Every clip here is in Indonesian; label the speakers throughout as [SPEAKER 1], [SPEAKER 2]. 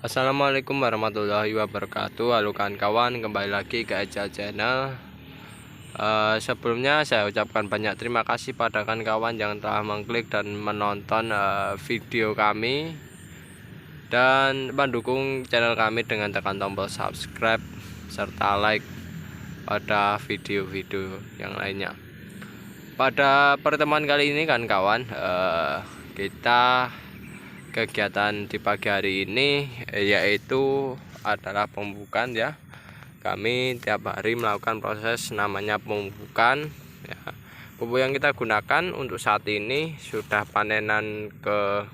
[SPEAKER 1] Assalamualaikum warahmatullahi wabarakatuh. Halo kawan-kawan, kembali lagi ke Eja Channel. Sebelumnya saya ucapkan banyak terima kasih pada kawan-kawan yang telah mengklik dan menonton video kami dan mendukung channel kami dengan tekan tombol subscribe serta like pada video-video yang lainnya. Pada pertemuan kali ini kawan-kawan, kita kegiatan di pagi hari ini yaitu adalah pemupukan ya. Kami tiap hari melakukan proses namanya pemupukan ya. Pupuk yang kita gunakan untuk saat ini sudah panenan ke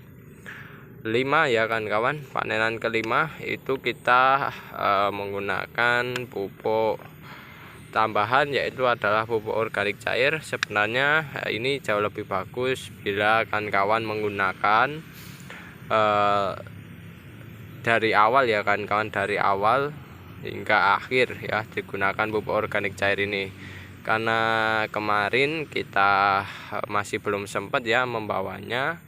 [SPEAKER 1] 5 ya kawan-kawan. Panenan kelima itu kita menggunakan pupuk tambahan, yaitu adalah pupuk organik cair. Sebenarnya ini jauh lebih bagus bila kawan-kawan menggunakan dari awal ya kawan-kawan, dari awal hingga akhir ya digunakan pupuk organik cair ini, karena kemarin kita masih belum sempat ya membawanya.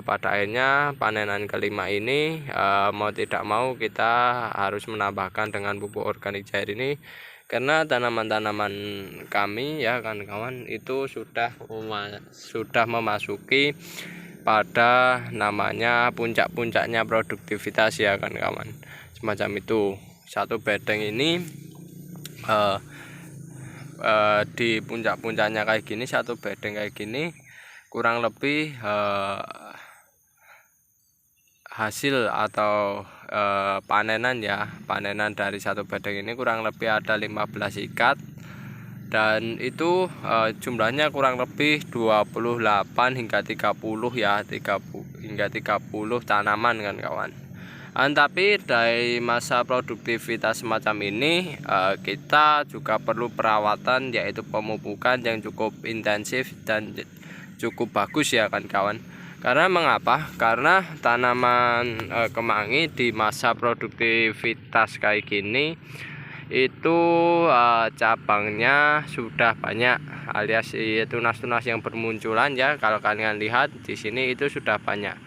[SPEAKER 1] Pada akhirnya panenan kelima ini mau tidak mau kita harus menambahkan dengan pupuk organik cair ini, karena tanaman-tanaman kami ya kawan-kawan itu sudah memasuki pada namanya puncak-puncaknya produktivitas ya kawan-kawan, semacam itu. Satu bedeng ini di puncak-puncaknya kayak gini, satu bedeng kayak gini kurang lebih hasil atau panenan ya, panenan dari satu bedeng ini kurang lebih ada 15 ikat, dan itu jumlahnya kurang lebih 28 hingga 30 ya, 30 hingga 30 tanaman kan kawan. Tapi dari masa produktivitas semacam ini kita juga perlu perawatan, yaitu pemupukan yang cukup intensif dan cukup bagus ya kan kawan. Karena mengapa? Karena tanaman kemangi di masa produktivitas kayak gini itu cabangnya sudah banyak, alias tunas-tunas yang bermunculan ya. Kalau kalian lihat di sini itu sudah banyak,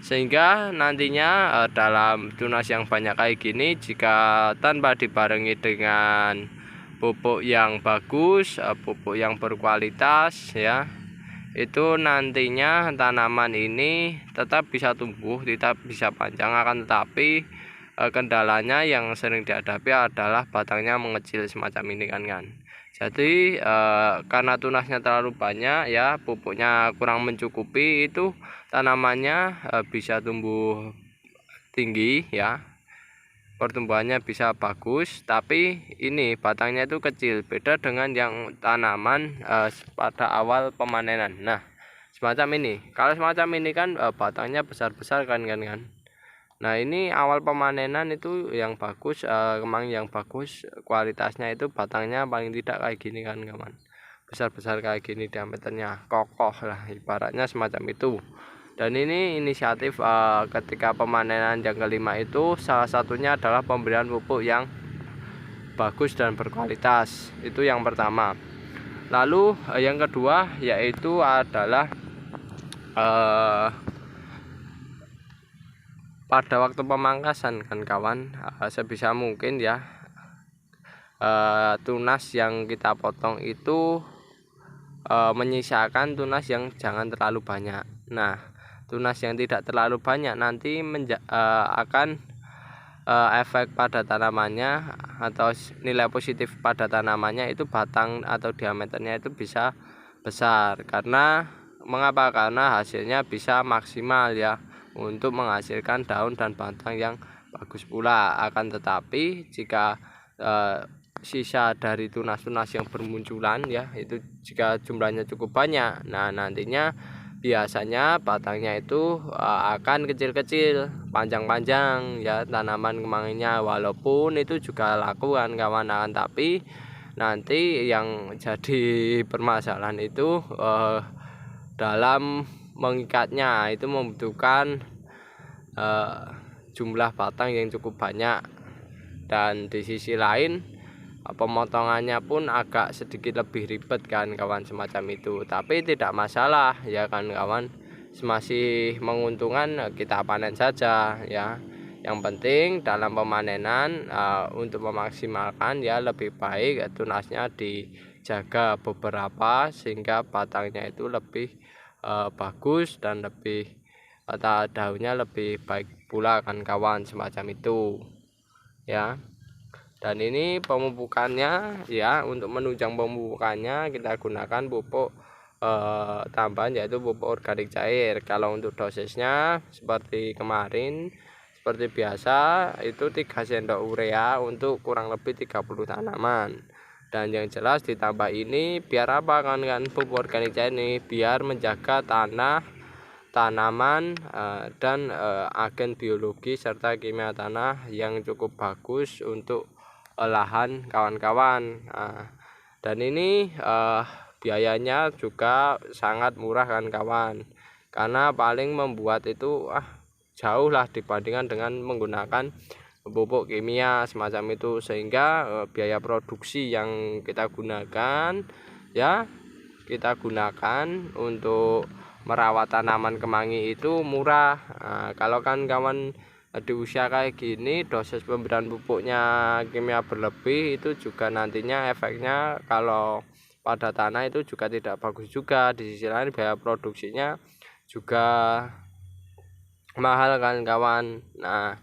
[SPEAKER 1] sehingga nantinya dalam tunas yang banyak kayak gini, jika tanpa dibarengi dengan pupuk yang bagus, pupuk yang berkualitas ya, itu nantinya tanaman ini tetap bisa tumbuh, tetap bisa panjang. Akan tetapi kendalanya yang sering dihadapi adalah batangnya mengecil semacam ini kan. Jadi karena tunasnya terlalu banyak ya, pupuknya kurang mencukupi, itu tanamannya bisa tumbuh tinggi ya, pertumbuhannya bisa bagus, tapi ini batangnya itu kecil, beda dengan yang tanaman pada awal pemanenan. Nah semacam ini, kalau semacam ini kan batangnya besar-besar kan. Nah ini awal pemanenan itu yang bagus, kemangi yang bagus kualitasnya itu batangnya paling tidak kayak gini kan kawan, besar-besar kayak gini, diameternya kokoh lah ibaratnya semacam itu. Dan ini inisiatif ketika pemanenan yang kelima itu salah satunya adalah pemberian pupuk yang bagus dan berkualitas, itu yang pertama. Lalu yang kedua yaitu adalah pada waktu pemangkasan kan kawan, sebisa mungkin ya tunas yang kita potong itu menyisakan tunas yang jangan terlalu banyak. Nah tunas yang tidak terlalu banyak nanti akan efek pada tanamannya atau nilai positif pada tanamannya itu batang atau diameternya itu bisa besar. Karena mengapa? Karena hasilnya bisa maksimal ya, untuk menghasilkan daun dan batang yang bagus pula. Akan tetapi jika sisa dari tunas-tunas yang bermunculan ya, itu jika jumlahnya cukup banyak, nah nantinya biasanya batangnya itu akan kecil-kecil, panjang-panjang ya tanaman kemanginya, walaupun itu juga laku kan kawan. Tapi nanti yang jadi permasalahan itu dalam mengikatnya, itu membutuhkan jumlah batang yang cukup banyak, dan di sisi lain pemotongannya pun agak sedikit lebih ribet kan kawan, semacam itu. Tapi tidak masalah ya kan kawan, masih menguntungkan, kita panen saja ya. Yang penting dalam pemanenan untuk memaksimalkan ya lebih baik tunasnya dijaga beberapa sehingga batangnya itu lebih bagus dan lebih daunnya lebih baik pula kan kawan, semacam itu ya. Dan ini pemupukannya ya, untuk menunjang pemupukannya kita gunakan pupuk tambahan yaitu pupuk organik cair. Kalau untuk dosisnya seperti kemarin, seperti biasa itu 3 sendok urea untuk kurang lebih 30 tanaman. Dan yang jelas ditambah ini biar apa kan pupuk organik cair ini biar menjaga tanaman dan agen biologi serta kimia tanah yang cukup bagus untuk lahan kawan-kawan. Dan ini biayanya juga sangat murah kan kawan, karena paling membuat itu jauh lah dibandingkan dengan menggunakan pupuk kimia semacam itu, sehingga biaya produksi yang kita gunakan ya kita gunakan untuk merawat tanaman kemangi itu murah. Kalau kan kawan di usia kayak gini dosis pemberian pupuknya kimia berlebih itu juga nantinya efeknya kalau pada tanah itu juga tidak bagus juga. Di sisi lain biaya produksinya juga mahal kan kawan. Nah,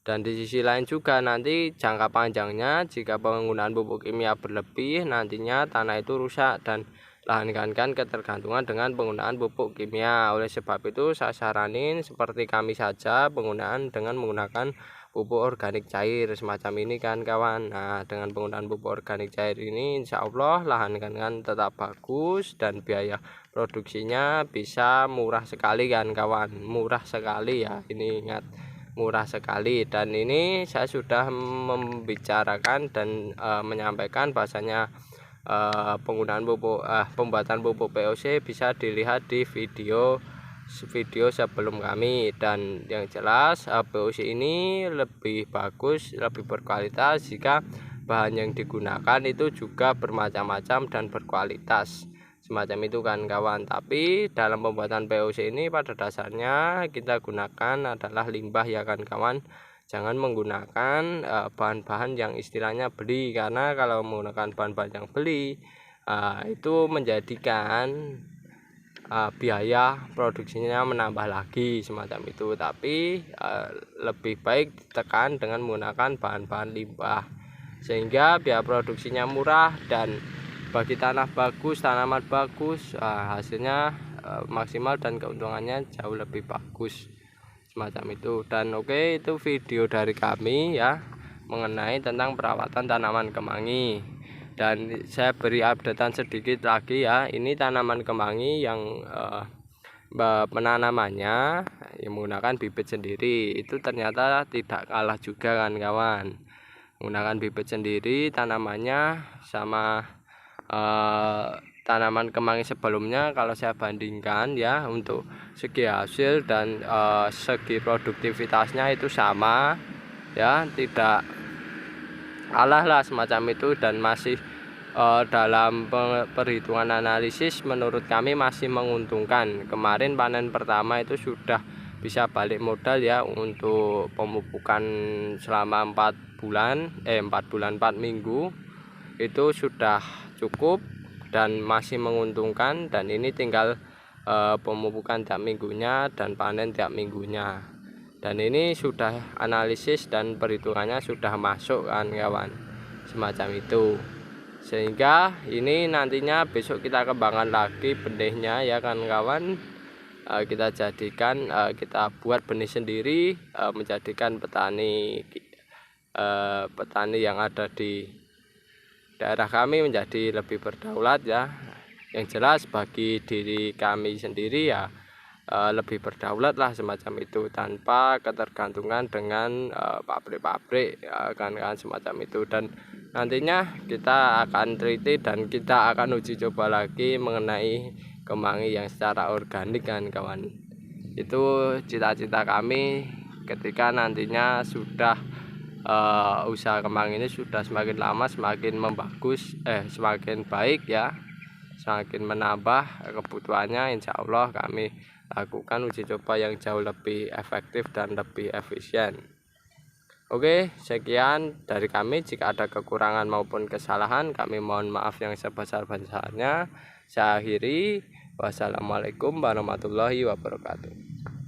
[SPEAKER 1] dan di sisi lain juga nanti jangka panjangnya jika penggunaan pupuk kimia berlebih nantinya tanah itu rusak dan lahan kan ketergantungan dengan penggunaan pupuk kimia. Oleh sebab itu saya saranin seperti kami saja penggunaan dengan menggunakan pupuk organik cair semacam ini kan kawan. Nah, dengan penggunaan pupuk organik cair ini insya Allah lahan kan tetap bagus dan biaya produksinya bisa murah sekali kan kawan, murah sekali ya, ini ingat murah sekali. Dan ini saya sudah membicarakan dan menyampaikan bahasanya penggunaan pupuk pembuatan pupuk POC bisa dilihat di video sebelum kami. Dan yang jelas POC ini lebih bagus, lebih berkualitas jika bahan yang digunakan itu juga bermacam-macam dan berkualitas semacam itu kan kawan. Tapi dalam pembuatan POC ini pada dasarnya kita gunakan adalah limbah ya kan kawan. Jangan menggunakan bahan-bahan yang istilahnya beli, karena kalau menggunakan bahan-bahan yang beli itu menjadikan biaya produksinya menambah lagi semacam itu. Tapi lebih baik ditekan dengan menggunakan bahan-bahan limbah sehingga biaya produksinya murah dan bagi tanah bagus, tanaman bagus, hasilnya maksimal dan keuntungannya jauh lebih bagus semacam itu. Dan oke, itu video dari kami ya mengenai tentang perawatan tanaman kemangi. Dan saya beri updatean sedikit lagi ya, ini tanaman kemangi yang penanamannya yang menggunakan bibit sendiri itu ternyata tidak kalah juga kan kawan. Menggunakan bibit sendiri tanamannya sama tanaman kemangi sebelumnya, kalau saya bandingkan ya untuk segi hasil dan segi produktivitasnya itu sama ya, tidak kalah lah semacam itu. Dan masih dalam perhitungan analisis menurut kami masih menguntungkan. Kemarin panen pertama itu sudah bisa balik modal ya untuk pemupukan selama 4 bulan 4 minggu itu sudah cukup dan masih menguntungkan. Dan ini tinggal pemupukan tiap minggunya dan panen tiap minggunya. Dan ini sudah analisis dan perhitungannya sudah masuk kan kawan, semacam itu. Sehingga ini nantinya besok kita kembangkan lagi benihnya ya kan kawan. Kita jadikan kita buat benih sendiri, menjadikan petani yang ada di daerah kami menjadi lebih berdaulat ya. Yang jelas bagi diri kami sendiri ya lebih berdaulat lah semacam itu, tanpa ketergantungan dengan pabrik-pabrik kan semacam itu. Dan nantinya kita akan teliti dan kita akan uji coba lagi mengenai kemangi yang secara organik kan kawan. Itu cita-cita kami ketika nantinya sudah usaha kemang ini sudah semakin lama semakin membagus, semakin baik ya, semakin menambah kebutuhannya. Insya Allah kami lakukan uji coba yang jauh lebih efektif dan lebih efisien. Oke, sekian dari kami. Jika ada kekurangan maupun kesalahan, kami mohon maaf yang sebesar-besarnya. Saya akhiri. Wassalamualaikum warahmatullahi wabarakatuh.